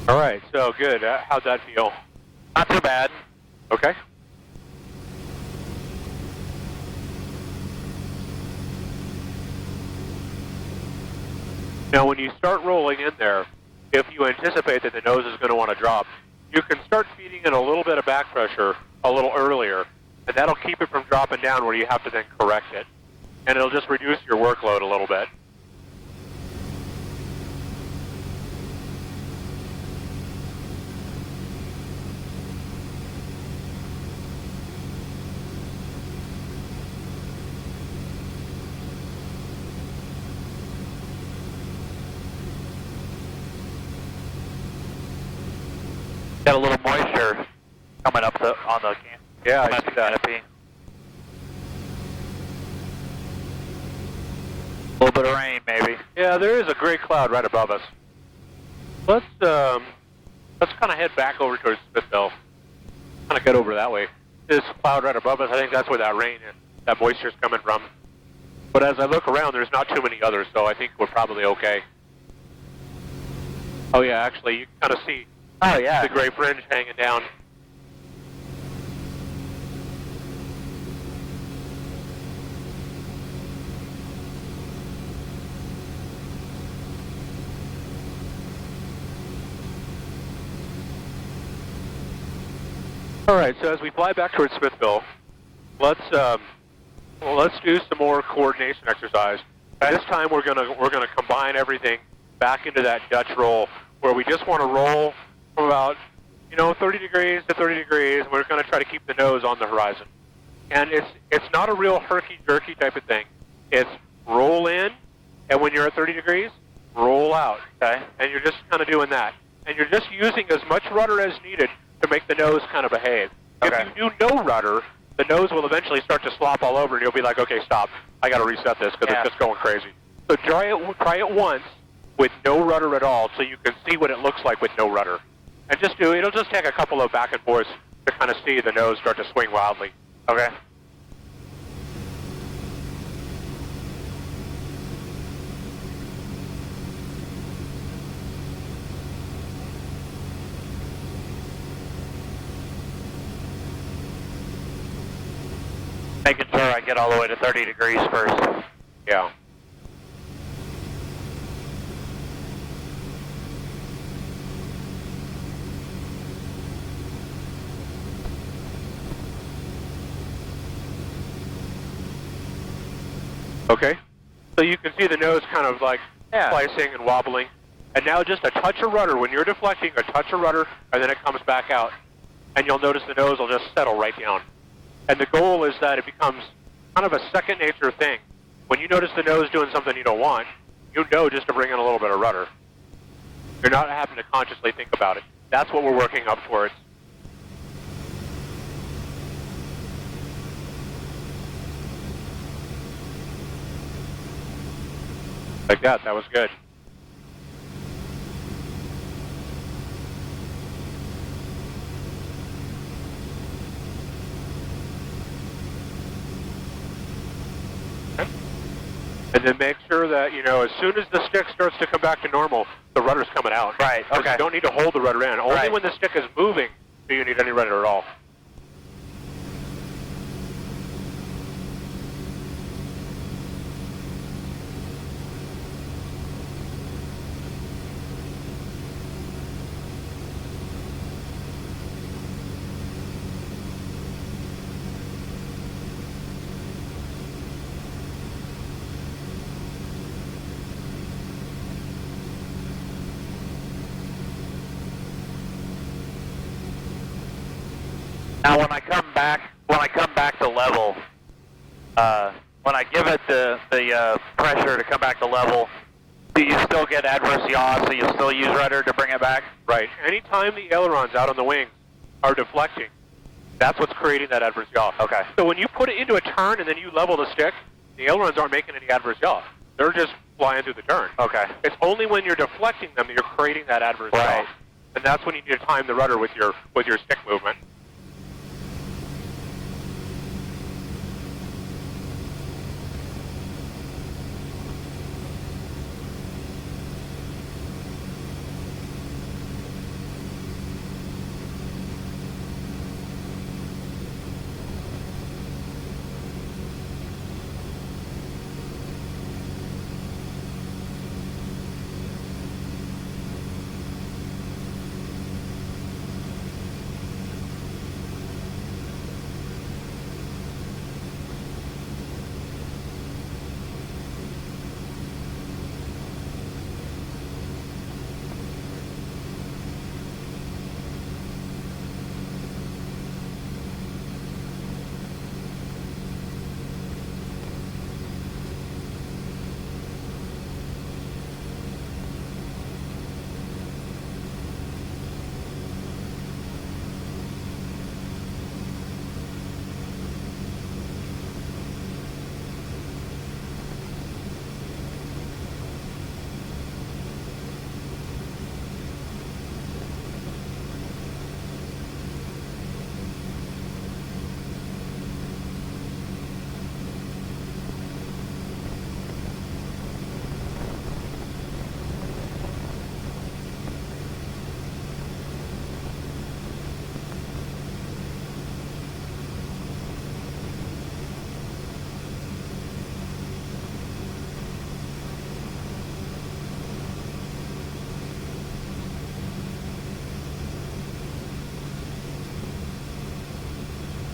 All right, so good. How'd that feel? Not too bad. Okay. Now, when you start rolling in there, if you anticipate that the nose is going to want to drop, you can start feeding it a little bit of back pressure a little earlier, and that'll keep it from dropping down where you have to then correct it. And it'll just reduce your workload a little bit. Got a little moisture coming up on the can. Yeah, I coming up see the that. canopy. A little bit of rain, maybe. Yeah, there is a gray cloud right above us. Let's kind of head back over towards Smithville. Kind of get over that way. This cloud right above us, I think that's where that rain and that moisture's coming from. But as I look around, there's not too many others, so I think we're probably okay. Oh yeah, actually, you can kind of see Oh, yeah. the gray fringe hanging down. All right, so as we fly back towards Smithville, let's do some more coordination exercise. This time we're gonna combine everything back into that Dutch roll, where we just want to roll from about 30 degrees to 30 degrees. We're going to try to keep the nose on the horizon, and it's not a real herky-jerky type of thing. It's roll in, and when you're at 30 degrees, roll out. Okay. And you're just kind of doing that, and you're just using as much rudder as needed to make the nose kind of behave. Okay. If you do no rudder, the nose will eventually start to slop all over, and you'll be like, okay, stop. I got to reset this because Yeah. it's just going crazy. So try it once with no rudder at all, so you can see what it looks like with no rudder. And it'll just take a couple of back and forths to kind of see the nose start to swing wildly. Okay. Making sure I get all the way to 30 degrees first. Yeah. Okay. So you can see the nose kind of like slicing and wobbling. And now just a touch of rudder. When you're deflecting, a touch of rudder, and then it comes back out. And you'll notice the nose will just settle right down. And the goal is that it becomes kind of a second nature thing. When you notice the nose doing something you don't want, you know just to bring in a little bit of rudder. You're not having to consciously think about it. That's what we're working up towards. Like that. That was good. And then make sure that, as soon as the stick starts to come back to normal, the rudder's coming out. Right, okay. You don't need to hold the rudder in. Only Right. when the stick is moving do you need any rudder at all. Now when I come back to level, when I give it the pressure to come back to level, do you still get adverse yaw, so you still use rudder to bring it back? Right. Anytime the ailerons out on the wings are deflecting, that's what's creating that adverse yaw. Okay. So when you put it into a turn and then you level the stick, the ailerons aren't making any adverse yaw. They're just flying through the turn. Okay. It's only when you're deflecting them that you're creating that adverse Right. yaw. And that's when you need to time the rudder with your stick movement.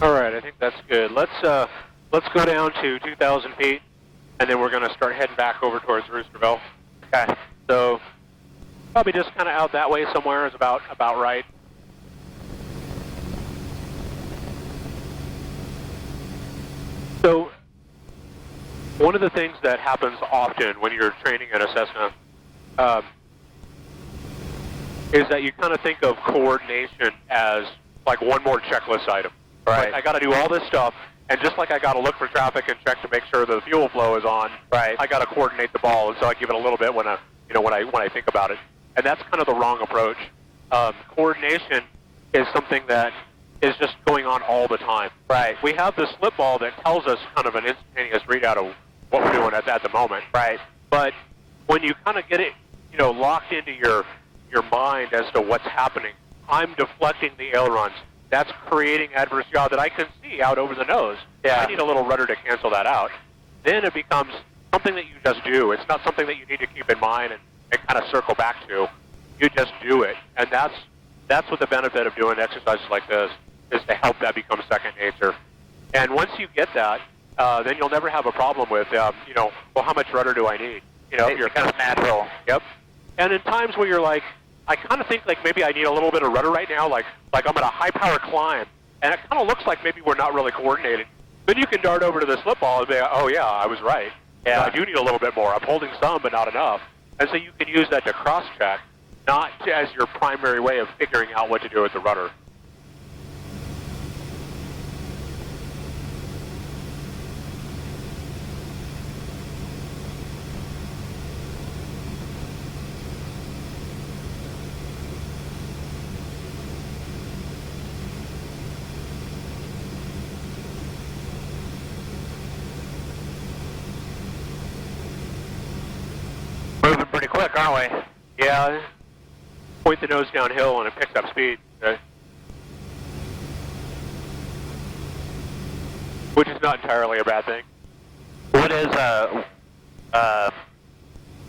All right, I think that's good. Let's go down to 2,000 feet, and then we're going to start heading back over towards Roosterville. Okay. So probably just kind of out that way somewhere is about right. So one of the things that happens often when you're training at a Cessna is that you kind of think of coordination as like one more checklist item. Right. Like I got to do all this stuff, and just like I got to look for traffic and check to make sure the fuel flow is on, Right. I got to coordinate the ball, and so I give it a little bit when I think about it, and that's kind of the wrong approach. Coordination is something that is just going on all the time. Right. We have this slip ball that tells us kind of an instantaneous readout of what we're doing at the moment. Right. But when you kind of get it, locked into your mind as to what's happening, I'm deflecting the ailerons. That's creating adverse yaw that I can see out over the nose. Yeah. I need a little rudder to cancel that out. Then it becomes something that you just do. It's not something that you need to keep in mind and kind of circle back to. You just do it. And that's what the benefit of doing exercises like this is, to help that become second nature. And once you get that, then you'll never have a problem with, well, how much rudder do I need? You're kind of natural. Yep. And in times where you're like, I kind of think like maybe I need a little bit of rudder right now, like I'm at a high power climb, and it kind of looks like maybe we're not really coordinating. Then you can dart over to the slip ball and be, oh yeah, I was right. Yeah, I do need a little bit more. I'm holding some, but not enough. And so you can use that to cross check, not as your primary way of figuring out what to do with the rudder. Moving pretty quick, aren't we? Yeah. Point the nose downhill and it picks up speed. Which is not entirely a bad thing. What is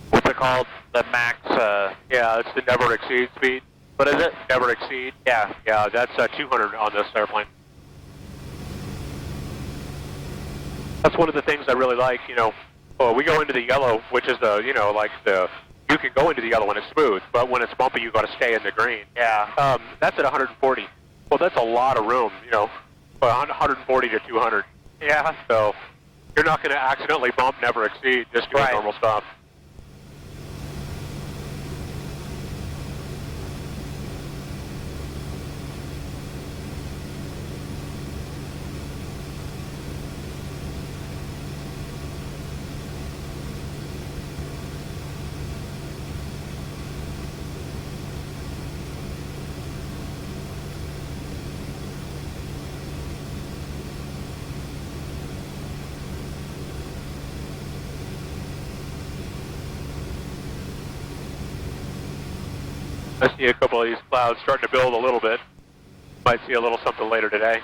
what's it called? The max? Yeah, it's the never exceed speed. What is it? Never exceed. Yeah. Yeah, that's 200 on this airplane. That's one of the things I really like. We go into the yellow, which is you can go into the yellow when it's smooth, but when it's bumpy, you got to stay in the green. Yeah. That's at 140. Well, that's a lot of room, 140 to 200. Yeah. So you're not going to accidentally bump never exceed, just do a normal stop. I see a couple of these clouds starting to build a little bit. Might see a little something later today.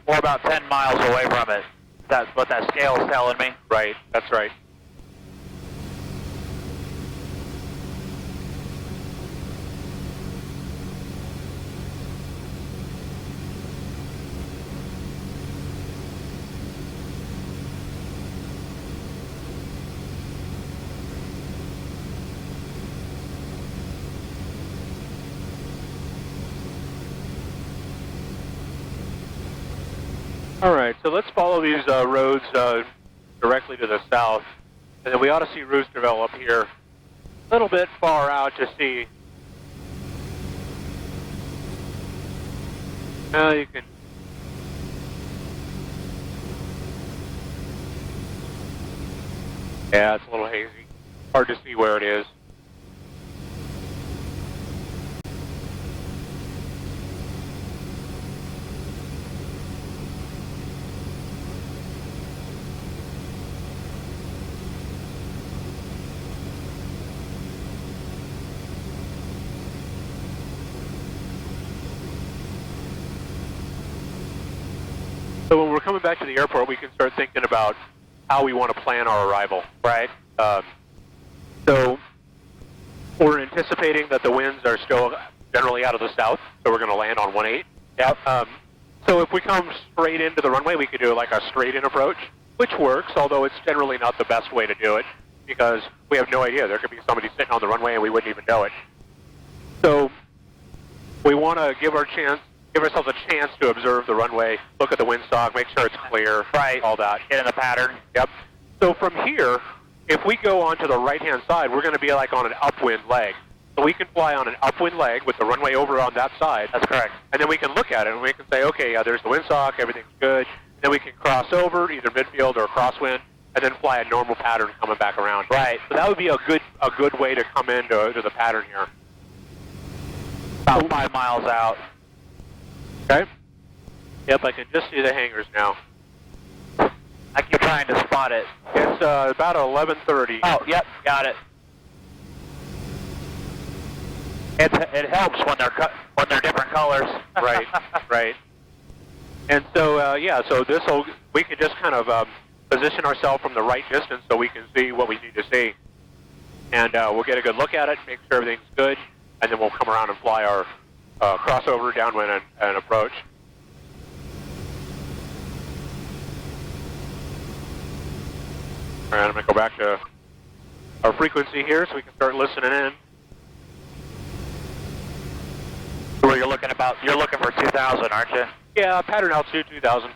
We're about 10 miles away from it. That's what that scale is telling me. Right, that's right. All right, so let's follow these roads directly to the south, and then we ought to see routes develop here a little bit far out to see. Now you can. Yeah, it's a little hazy. Hard to see where it is. So when we're coming back to the airport, we can start thinking about how we want to plan our arrival, right? So we're anticipating that the winds are still generally out of the south, so we're going to land on 18. Yep. So if we come straight into the runway, we could do like a straight-in approach, which works, although it's generally not the best way to do it because we have no idea. There could be somebody sitting on the runway and we wouldn't even know it. So we want to give ourselves a chance to observe the runway, look at the windsock, make sure it's clear, right, all that. Get in the pattern. Yep. So from here, if we go onto the right-hand side, we're going to be like on an upwind leg. So we can fly on an upwind leg with the runway over on that side. That's correct. And then we can look at it and we can say, okay, yeah, there's the windsock, everything's good. Then we can cross over, either midfield or crosswind, and then fly a normal pattern coming back around. Right. So that would be a good way to come into the pattern here. About 5 miles out. Okay. Yep, I can just see the hangars now. I keep trying to spot it. It's about 11:30. Oh, yep, got it. It helps when they're different colors. Right, right. And so so we can just kind of position ourselves from the right distance so we can see what we need to see, and we'll get a good look at it, make sure everything's good, and then we'll come around and fly our crossover, downwind, and approach. All right, I'm going to go back to our frequency here so we can start listening in. Where you're looking for 2,000, aren't you? Yeah, pattern altitude 2,000.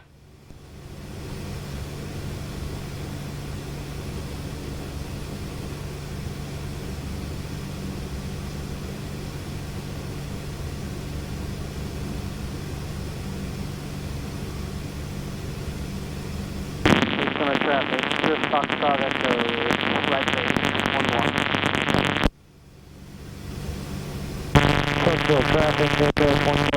Traffic, just Foxtrot Echo, right base, 11. Coastal traffic, Echo, 11.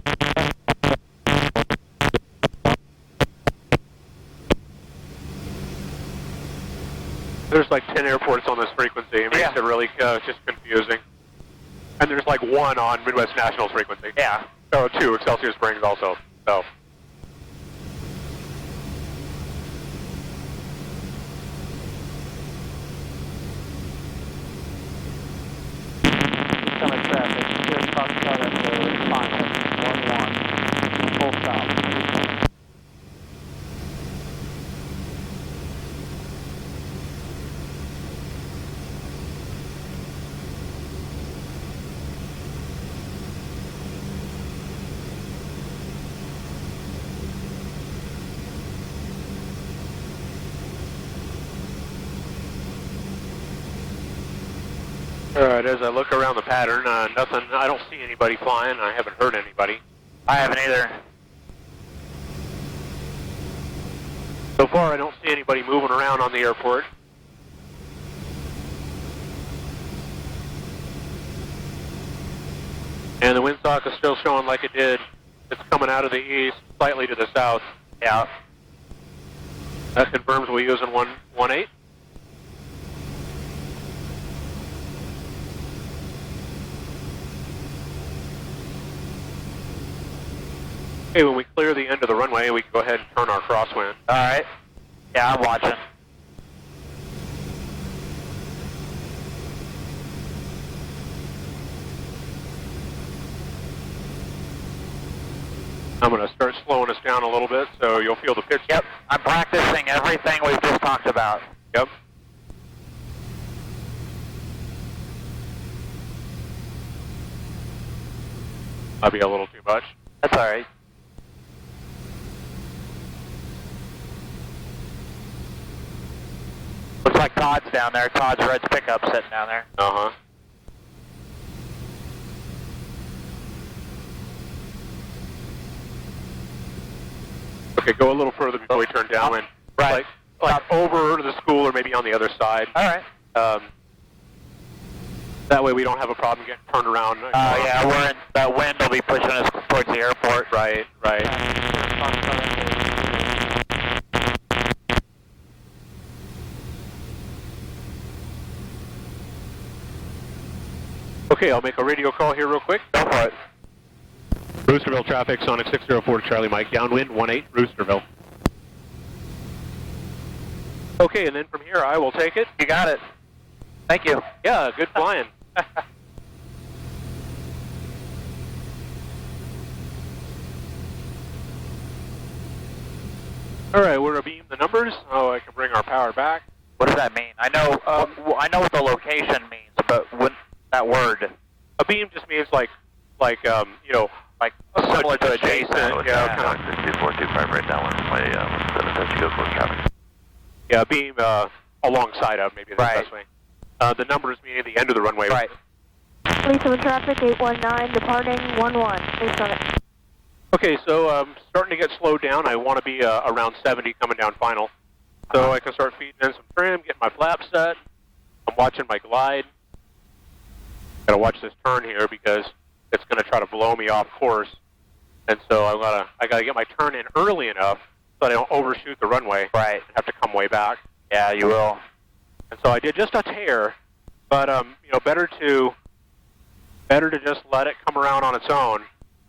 There's like 10 airports on this frequency. It makes it really just confusing. And there's like 1 on Midwest National's frequency. Yeah. Oh, 2, Excelsior Springs also. So. Summit traffic, Sierra Foxtrot Echo, final, 1-1, full stop. Alright, as I look around the pattern, nothing, I don't see anybody flying. I haven't heard anybody. I haven't either. So far, I don't see anybody moving around on the airport. And the windsock is still showing like it did. It's coming out of the east, slightly to the south. Yeah. That confirms we're using 118. Okay, when we clear the end of the runway, we can go ahead and turn our crosswind. All right. Yeah, I'm watching. I'm going to start slowing us down a little bit, so you'll feel the pitch. Yep. I'm practicing everything we've just talked about. Yep. Might be a little too much. That's all right. Looks like Todd's down there. Todd's Red's pickup sitting down there. Uh-huh. Okay, go a little further before we turn downwind. Right. Like over to the school or maybe on the other side. All right. That way we don't have a problem getting turned around. Yeah, we're in, that wind will be pushing us towards the airport. Right, right. Okay, I'll make a radio call here real quick. Go for it. Roosterville traffic, Sonic 604 to Charlie Mike, downwind 18 Roosterville. Okay, and then from here I will take it. You got it. Thank you. Yeah, good flying. All right, we're abeam the numbers. Oh, I can bring our power back. What does that mean? I know what the location means, but what that word? Abeam just means like you know, like similar to adjacent. Yeah, kind of. 2425 right now on my 7 go for traffic. Yeah, beam alongside of, maybe that's the best way. The numbers meaning the end of the runway. Right. Lisa traffic 819 departing 11. Please on it. Okay, so starting to get slowed down. I want to be around 70 coming down final. So I can start feeding in some trim, getting my flaps set. I'm watching my glide. Got to watch this turn here because it's going to try to blow me off course. And so I gotta get my turn in early enough so that I don't overshoot the runway. Right. And have to come way back. Yeah, you will. And so I did just a tear, but you know, better to just let it come around on its own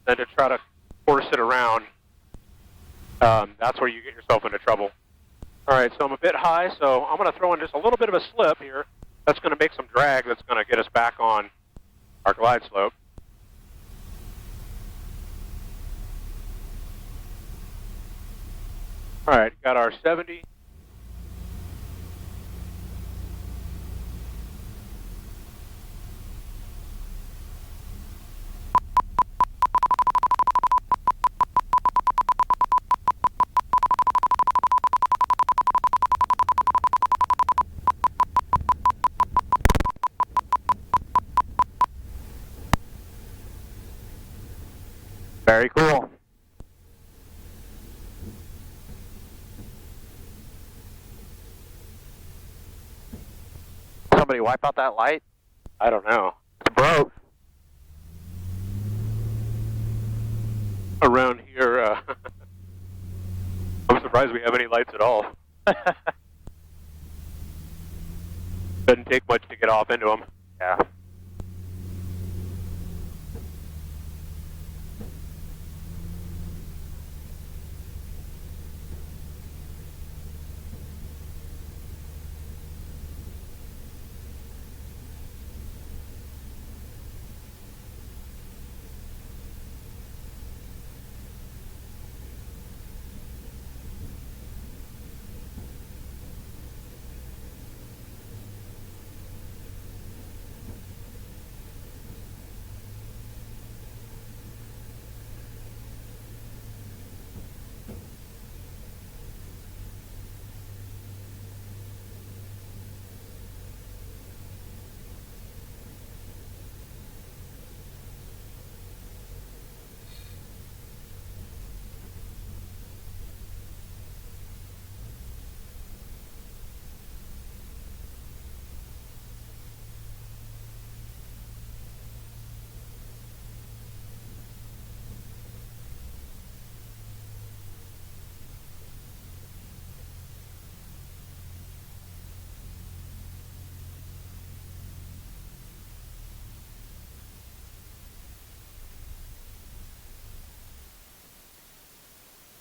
than to try to force it around. That's where you get yourself into trouble. All right, so I'm a bit high, so I'm going to throw in just a little bit of a slip here. That's going to make some drag. That's going to get us back on our glide slope. All right, got our 70. Very cool. Somebody wipe out that light? I don't know. It's broke. Around here, I'm surprised we have any lights at all. Doesn't take much to get off into them. Yeah.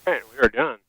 Okay, we are done.